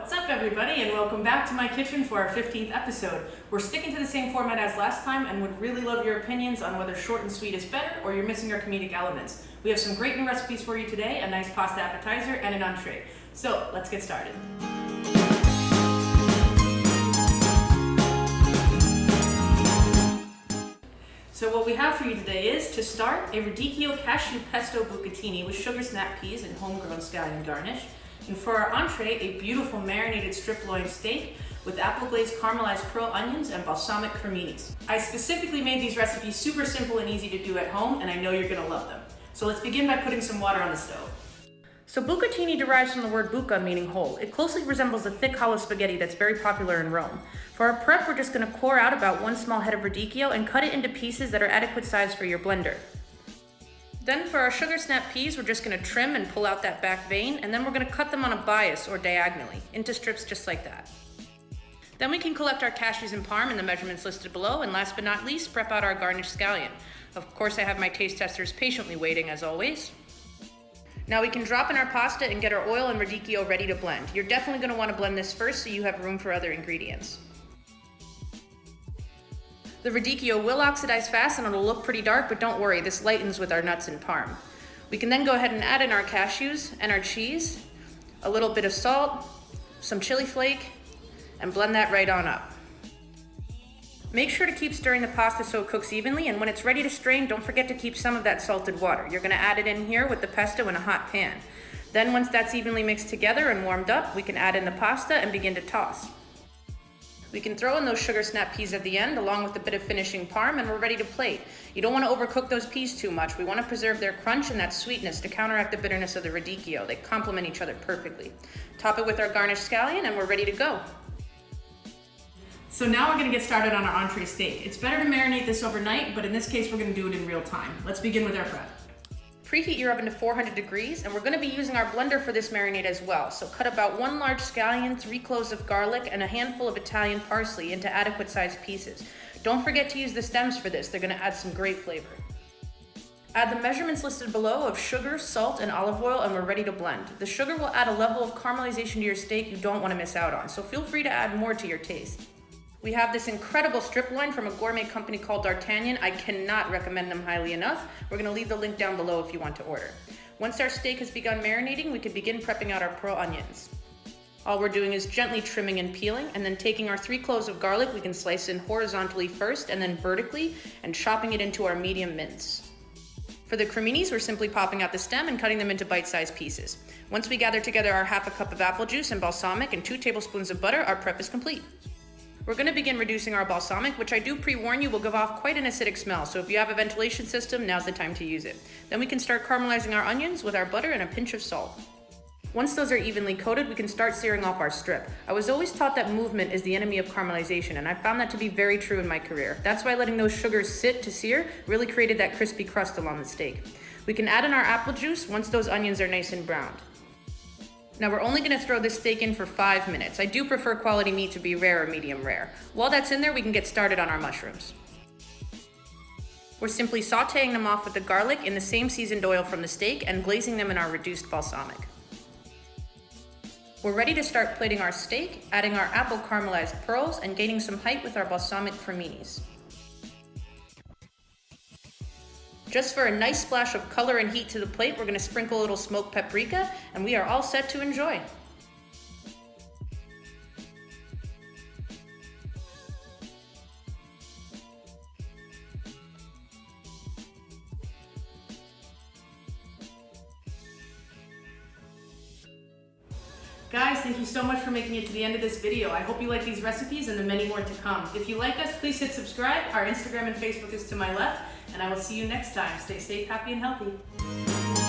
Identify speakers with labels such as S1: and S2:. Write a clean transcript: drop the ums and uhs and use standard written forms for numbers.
S1: What's up everybody, and welcome back to my kitchen for our 15th episode. We're sticking to the same format as last time and would really love your opinions on whether short and sweet is better or you're missing our comedic elements. We have some great new recipes for you today, a nice pasta appetizer and an entree. So let's get started. So what we have for you today is, to start, a Radicchio Cashew Pesto Bucatini with sugar snap peas and homegrown scallion garnish. And for our entree, a beautiful marinated strip loin steak with apple glazed caramelized pearl onions and balsamic creminis. I specifically made these recipes super simple and easy to do at home, and I know you're gonna love them. So let's begin by putting some water on the stove. So bucatini derives from the word buca, meaning whole. It closely resembles the thick hollow spaghetti that's very popular in Rome. For our prep, we're just gonna core out about one small head of radicchio and cut it into pieces that are adequate size for your blender. Then for our sugar snap peas, we're just gonna trim and pull out that back vein, and then we're gonna cut them on a bias or diagonally into strips just like that. Then we can collect our cashews and parm in the measurements listed below, and last but not least, prep out our garnished scallion. Of course, I have my taste testers patiently waiting as always. Now we can drop in our pasta and get our oil and radicchio ready to blend. You're definitely gonna wanna blend this first so you have room for other ingredients. The radicchio will oxidize fast and it'll look pretty dark, but don't worry, this lightens with our nuts and parm. We can then go ahead and add in our cashews and our cheese, a little bit of salt, some chili flake, and blend that right on up. Make sure to keep stirring the pasta so it cooks evenly, and when it's ready to strain, don't forget to keep some of that salted water. You're gonna add it in here with the pesto in a hot pan. Then once that's evenly mixed together and warmed up, we can add in the pasta and begin to toss. We can throw in those sugar snap peas at the end along with a bit of finishing parm, and we're ready to plate. You don't want to overcook those peas too much. We want to preserve their crunch and that sweetness to counteract the bitterness of the radicchio. They complement each other perfectly. Top it with our garnished scallion and we're ready to go. So now we're going to get started on our entree steak. It's better to marinate this overnight, but in this case we're going to do it in real time. Let's begin with our prep. Preheat your oven to 400 degrees, and we're going to be using our blender for this marinade as well. So cut about 1 large scallion, 3 cloves of garlic, and a handful of Italian parsley into adequate sized pieces. Don't forget to use the stems for this. They're going to add some great flavor. Add the measurements listed below of sugar, salt, and olive oil, and we're ready to blend. The sugar will add a level of caramelization to your steak you don't want to miss out on, so feel free to add more to your taste. We have this incredible strip loin from a gourmet company called D'Artagnan. I cannot recommend them highly enough. We're gonna leave the link down below if you want to order. Once our steak has begun marinating, we can begin prepping out our pearl onions. All we're doing is gently trimming and peeling, and then taking our 3 cloves of garlic, we can slice in horizontally first and then vertically, and chopping it into our medium mince. For the creminis, we're simply popping out the stem and cutting them into bite-sized pieces. Once we gather together our half a cup of apple juice and balsamic and 2 tablespoons of butter, our prep is complete. We're going to begin reducing our balsamic, which I do pre-warn you will give off quite an acidic smell, so if you have a ventilation system, now's the time to use it. Then we can start caramelizing our onions with our butter and a pinch of salt. Once those are evenly coated, we can start searing off our strip. I was always taught that movement is the enemy of caramelization, and I found that to be very true in my career. That's why letting those sugars sit to sear really created that crispy crust along the steak. We can add in our apple juice once those onions are nice and browned. Now we're only going to throw this steak in for 5 minutes. I do prefer quality meat to be rare or medium rare. While that's in there, we can get started on our mushrooms. We're simply sauteing them off with the garlic in the same seasoned oil from the steak and glazing them in our reduced balsamic. We're ready to start plating our steak, adding our apple caramelized pearls and gaining some height with our balsamic creminis. Just for a nice splash of color and heat to the plate, we're going to sprinkle a little smoked paprika, and we are all set to enjoy. Guys, thank you so much for making it to the end of this video. I hope you like these recipes and the many more to come. If you like us, please hit subscribe. Our Instagram and Facebook is to my left, and I will see you next time. Stay safe, happy, and healthy.